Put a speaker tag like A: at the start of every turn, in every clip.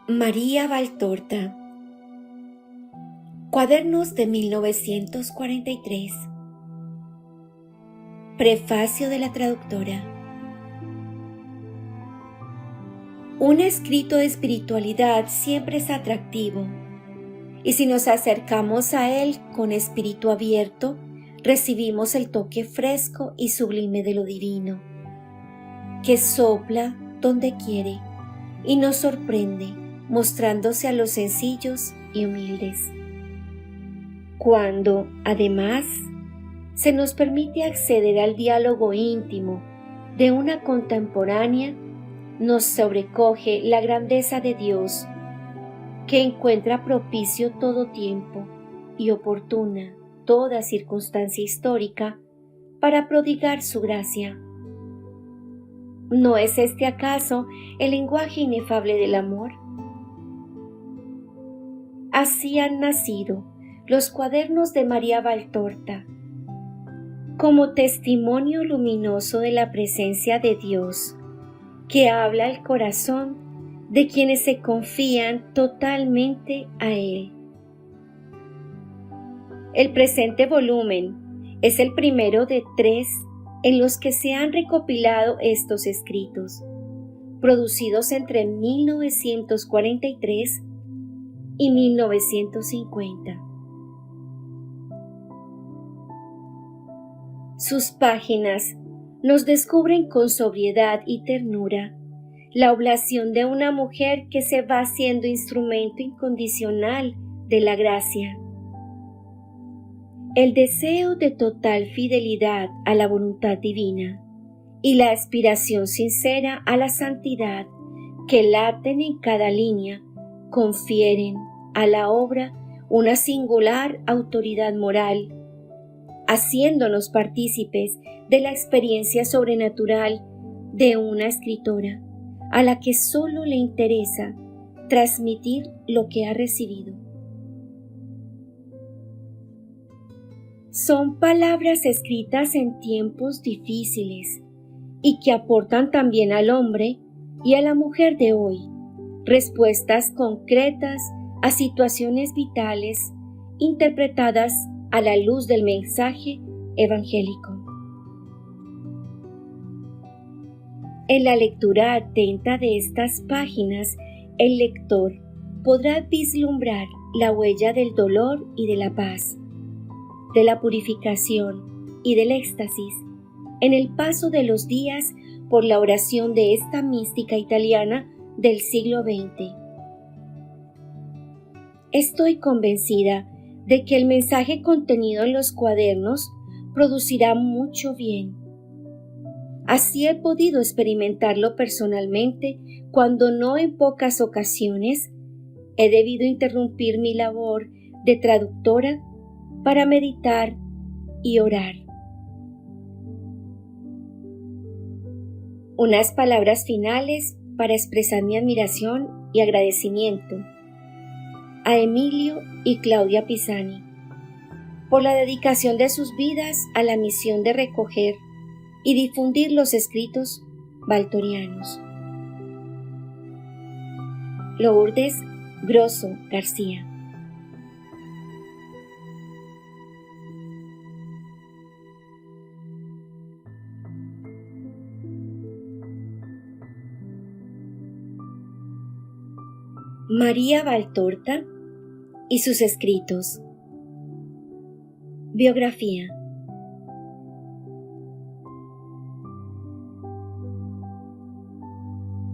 A: María Valtorta. Cuadernos de 1943. Prefacio de la traductora. Un escrito de espiritualidad siempre es atractivo, y si nos acercamos a él con espíritu abierto, recibimos el toque fresco y sublime de lo divino, que sopla donde quiere y nos sorprende, mostrándose a los sencillos y humildes. Cuando, además, se nos permite acceder al diálogo íntimo de una contemporánea, nos sobrecoge la grandeza de Dios, que encuentra propicio todo tiempo y oportuna toda circunstancia histórica para prodigar su gracia. ¿No es este acaso el lenguaje inefable del amor? Así han nacido los cuadernos de María Valtorta, como testimonio luminoso de la presencia de Dios, que habla al corazón de quienes se confían totalmente a Él. El presente volumen es el primero de 3 en los que se han recopilado estos escritos, producidos entre 1943 y 1950. Sus páginas nos descubren con sobriedad y ternura la oblación de una mujer que se va haciendo instrumento incondicional de la gracia. El deseo de total fidelidad a la voluntad divina y la aspiración sincera a la santidad que laten en cada línea confieren a la obra una singular autoridad moral, haciéndonos partícipes de la experiencia sobrenatural de una escritora a la que solo le interesa transmitir lo que ha recibido. Son palabras escritas en tiempos difíciles y que aportan también al hombre y a la mujer de hoy respuestas concretas a situaciones vitales interpretadas a la luz del mensaje evangélico. En la lectura atenta de estas páginas, el lector podrá vislumbrar la huella del dolor y de la paz, de la purificación y del éxtasis en el paso de los días por la oración de esta mística italiana del siglo XX. Estoy convencida de que el mensaje contenido en los cuadernos producirá mucho bien. Así he podido experimentarlo personalmente cuando no en pocas ocasiones he debido interrumpir mi labor de traductora para meditar y orar. Unas palabras finales para expresar mi admiración y agradecimiento a Emilio y Claudia Pisani por la dedicación de sus vidas a la misión de recoger y difundir los escritos valtorianos. Lourdes Grosso García. María Valtorta y sus escritos. Biografía.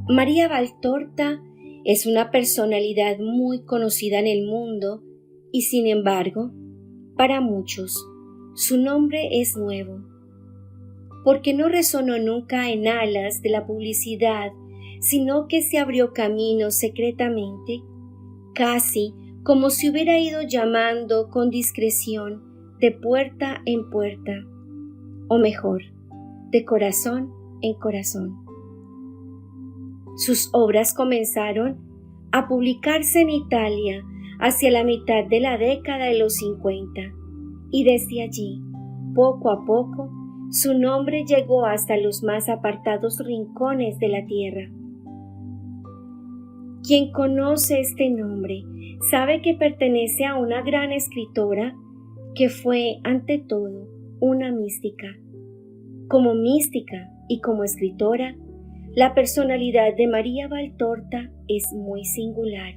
A: María Valtorta es una personalidad muy conocida en el mundo y, sin embargo, para muchos, su nombre es nuevo, porque no resonó nunca en alas de la publicidad, sino que se abrió camino secretamente, casi como si hubiera ido llamando con discreción de puerta en puerta, o mejor, de corazón en corazón. Sus obras comenzaron a publicarse en Italia hacia la mitad de la década de los 50 y desde allí, poco a poco, su nombre llegó hasta los más apartados rincones de la tierra. Quien conoce este nombre sabe que pertenece a una gran escritora que fue, ante todo, una mística. Como mística y como escritora, la personalidad de María Valtorta es muy singular.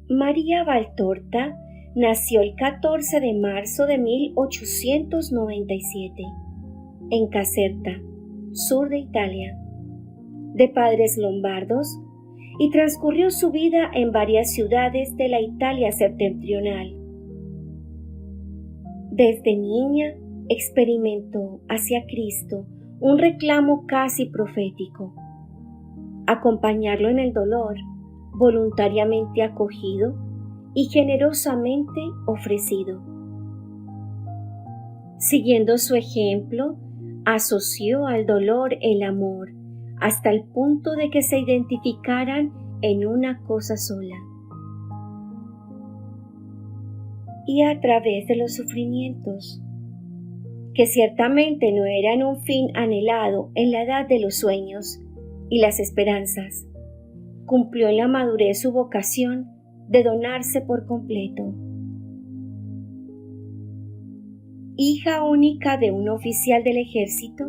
A: María Valtorta nació el 14 de marzo de 1897 en Caserta, sur de Italia, de padres lombardos, y transcurrió su vida en varias ciudades de la Italia septentrional. Desde niña experimentó hacia Cristo un reclamo casi profético: acompañarlo en el dolor, voluntariamente acogido y generosamente ofrecido. Siguiendo su ejemplo, asoció al dolor el amor hasta el punto de que se identificaran en una cosa sola. Y a través de los sufrimientos, que ciertamente no eran un fin anhelado en la edad de los sueños y las esperanzas, cumplió en la madurez su vocación de donarse por completo. Hija única de un oficial del ejército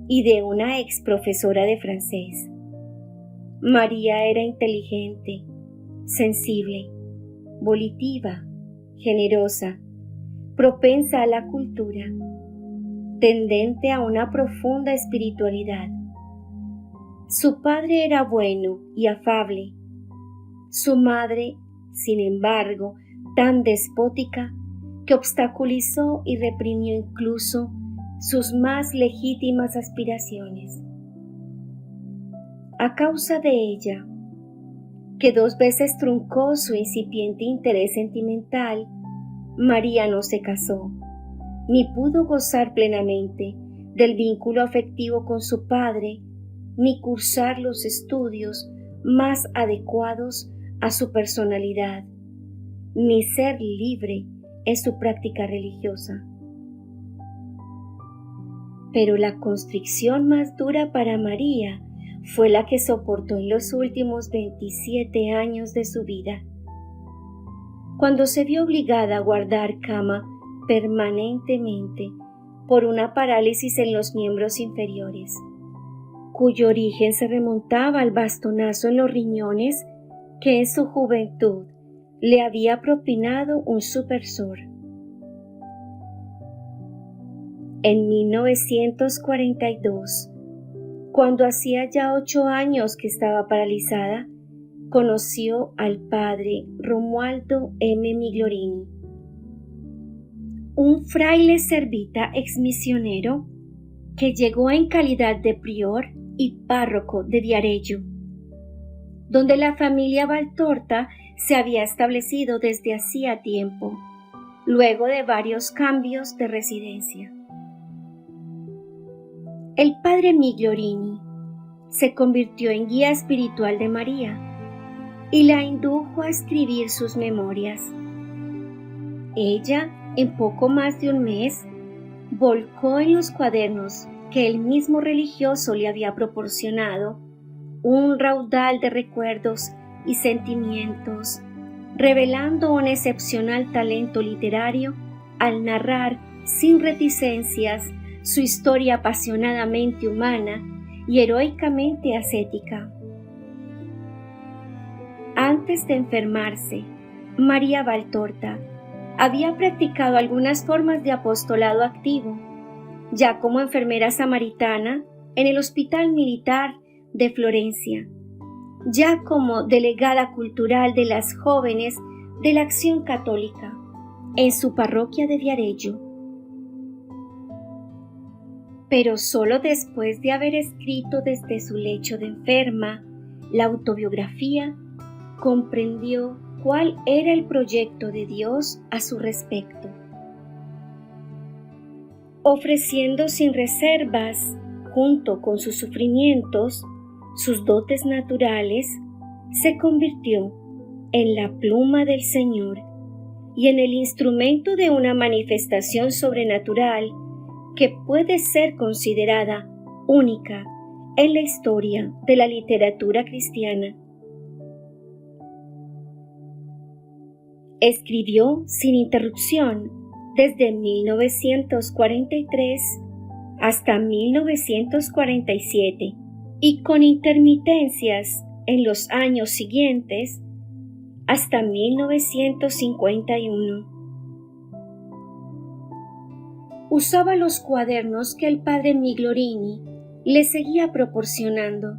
A: y de una ex profesora de francés, María era inteligente, sensible, volitiva, generosa, propensa a la cultura, tendente a una profunda espiritualidad. Su padre era bueno y afable. Su madre, sin embargo, tan despótica que obstaculizó y reprimió incluso sus más legítimas aspiraciones. A causa de ella, que 2 veces truncó su incipiente interés sentimental, María no se casó, ni pudo gozar plenamente del vínculo afectivo con su padre, ni cursar los estudios más adecuados a su personalidad, ni ser libre en su práctica religiosa. Pero la constricción más dura para María fue la que soportó en los últimos 27 años de su vida, cuando se vio obligada a guardar cama permanentemente por una parálisis en los miembros inferiores, cuyo origen se remontaba al bastonazo en los riñones que en su juventud le había propinado un supersor. En 1942, cuando hacía ya 8 años que estaba paralizada, conoció al padre Romualdo M. Migliorini, un fraile servita exmisionero que llegó en calidad de prior y párroco de Viareggio, donde la familia Valtorta se había establecido desde hacía tiempo, luego de varios cambios de residencia. El padre Migliorini se convirtió en guía espiritual de María y la indujo a escribir sus memorias. Ella, en poco más de un mes, volcó en los cuadernos que el mismo religioso le había proporcionado un raudal de recuerdos y sentimientos, revelando un excepcional talento literario al narrar sin reticencias su historia apasionadamente humana y heroicamente ascética. Antes de enfermarse, María Valtorta había practicado algunas formas de apostolado activo, ya como enfermera samaritana en el Hospital Militar de Florencia, ya como delegada cultural de las jóvenes de la Acción Católica en su parroquia de Viareggio. Pero solo después de haber escrito desde su lecho de enferma la autobiografía, comprendió cuál era el proyecto de Dios a su respecto. Ofreciendo sin reservas, junto con sus sufrimientos, sus dotes naturales, se convirtió en la pluma del Señor y en el instrumento de una manifestación sobrenatural que puede ser considerada única en la historia de la literatura cristiana. Escribió sin interrupción desde 1943 hasta 1947 y con intermitencias en los años siguientes hasta 1951. Usaba los cuadernos que el padre Miglorini le seguía proporcionando,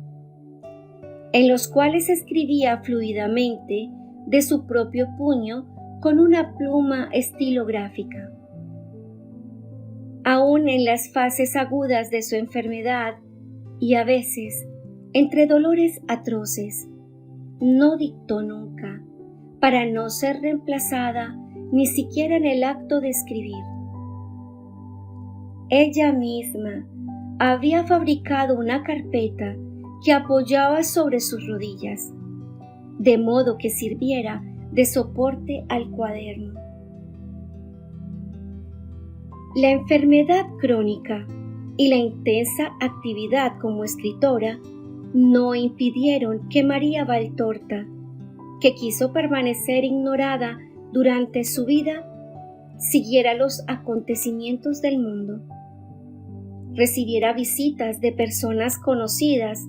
A: en los cuales escribía fluidamente de su propio puño con una pluma estilográfica. Aún en las fases agudas de su enfermedad y a veces entre dolores atroces, no dictó nunca, para no ser reemplazada ni siquiera en el acto de escribir. Ella misma había fabricado una carpeta que apoyaba sobre sus rodillas, de modo que sirviera de soporte al cuaderno. La enfermedad crónica y la intensa actividad como escritora no impidieron que María Valtorta, que quiso permanecer ignorada durante su vida, siguiera los acontecimientos del mundo, recibiera visitas de personas conocidas,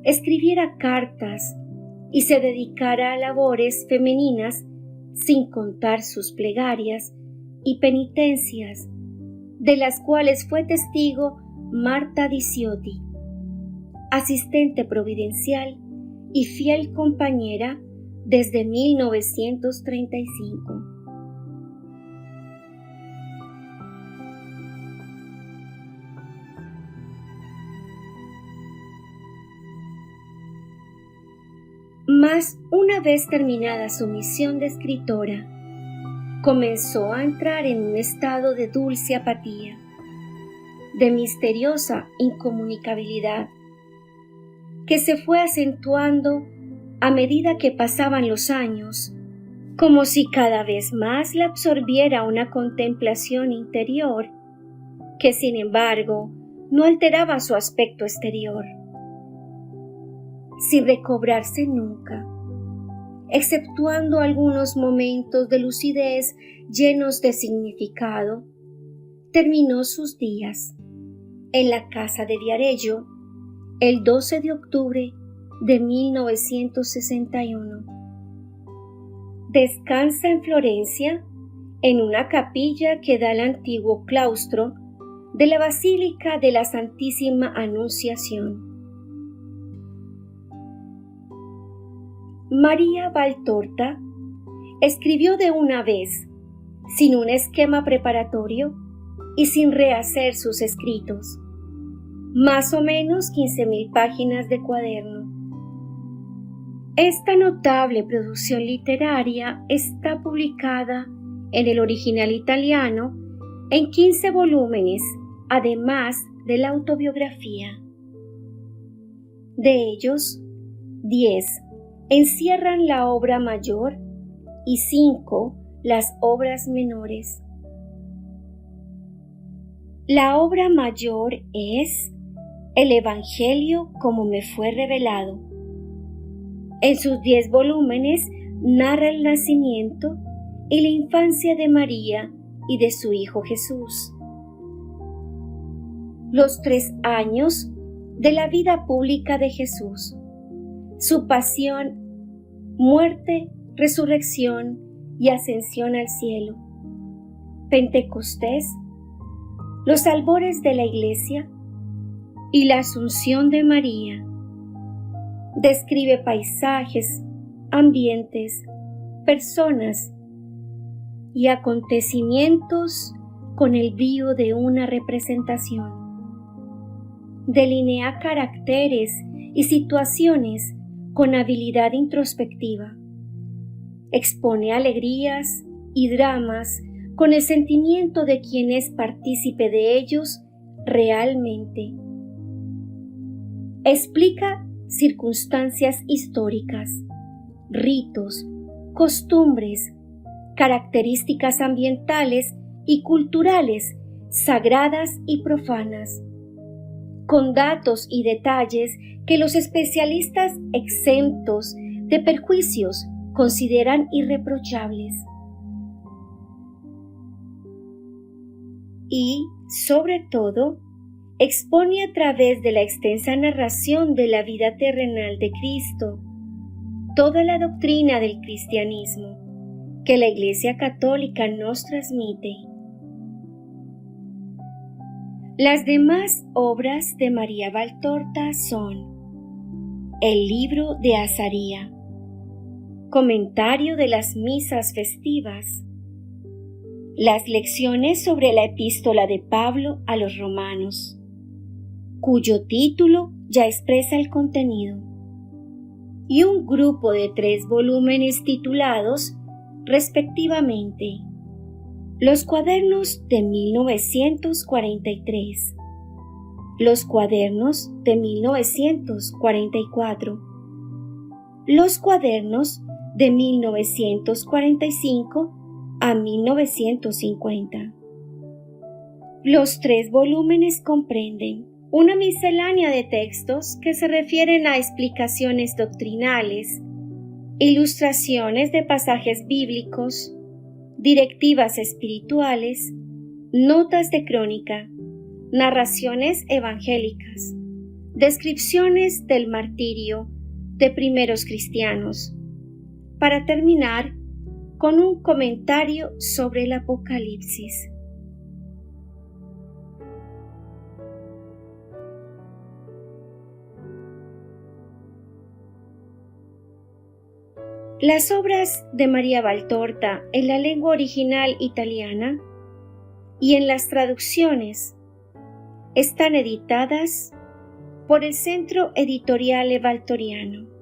A: escribiera cartas y se dedicara a labores femeninas sin contar sus plegarias y penitencias, de las cuales fue testigo Marta Diciotti, asistente providencial y fiel compañera desde 1935. Mas una vez terminada su misión de escritora, comenzó a entrar en un estado de dulce apatía, de misteriosa incomunicabilidad, que se fue acentuando a medida que pasaban los años, como si cada vez más la absorbiera una contemplación interior que, sin embargo, no alteraba su aspecto exterior. Sin recobrarse nunca, exceptuando algunos momentos de lucidez llenos de significado, terminó sus días en la casa de Viarello el 12 de octubre de 1961. Descansa en Florencia, en una capilla que da al antiguo claustro de la Basílica de la Santísima Anunciación. María Valtorta escribió de una vez, sin un esquema preparatorio y sin rehacer sus escritos, más o menos 15.000 páginas de cuaderno. Esta notable producción literaria está publicada en el original italiano en 15 volúmenes, además de la autobiografía. De ellos, 10 encierran la obra mayor y 5 las obras menores. La obra mayor es El Evangelio como me fue revelado. En sus 10 volúmenes narra el nacimiento y la infancia de María y de su Hijo Jesús, los 3 años de la vida pública de Jesús, su pasión, muerte, resurrección y ascensión al cielo, Pentecostés, los albores de la Iglesia y la Asunción de María. Describe paisajes, ambientes, personas y acontecimientos con el brío de una representación. Delinea caracteres y situaciones con habilidad introspectiva. Expone alegrías y dramas con el sentimiento de quien es partícipe de ellos realmente. Explica circunstancias históricas, ritos, costumbres, características ambientales y culturales, sagradas y profanas, con datos y detalles que los especialistas exentos de perjuicios consideran irreprochables. Y, sobre todo, expone a través de la extensa narración de la vida terrenal de Cristo toda la doctrina del cristianismo que la Iglesia Católica nos transmite. Las demás obras de María Valtorta son el libro de Azaría, comentario de las misas festivas, las lecciones sobre la epístola de Pablo a los romanos, cuyo título ya expresa el contenido, y un grupo de 3 volúmenes titulados, respectivamente, los cuadernos de 1943, los cuadernos de 1944, los cuadernos de 1945 a 1950. Los 3 volúmenes comprenden una miscelánea de textos que se refieren a explicaciones doctrinales, ilustraciones de pasajes bíblicos, directivas espirituales, notas de crónica, narraciones evangélicas, descripciones del martirio de primeros cristianos, para terminar con un comentario sobre el Apocalipsis. Las obras de María Valtorta en la lengua original italiana y en las traducciones están editadas por el Centro Editoriale Valtoriano.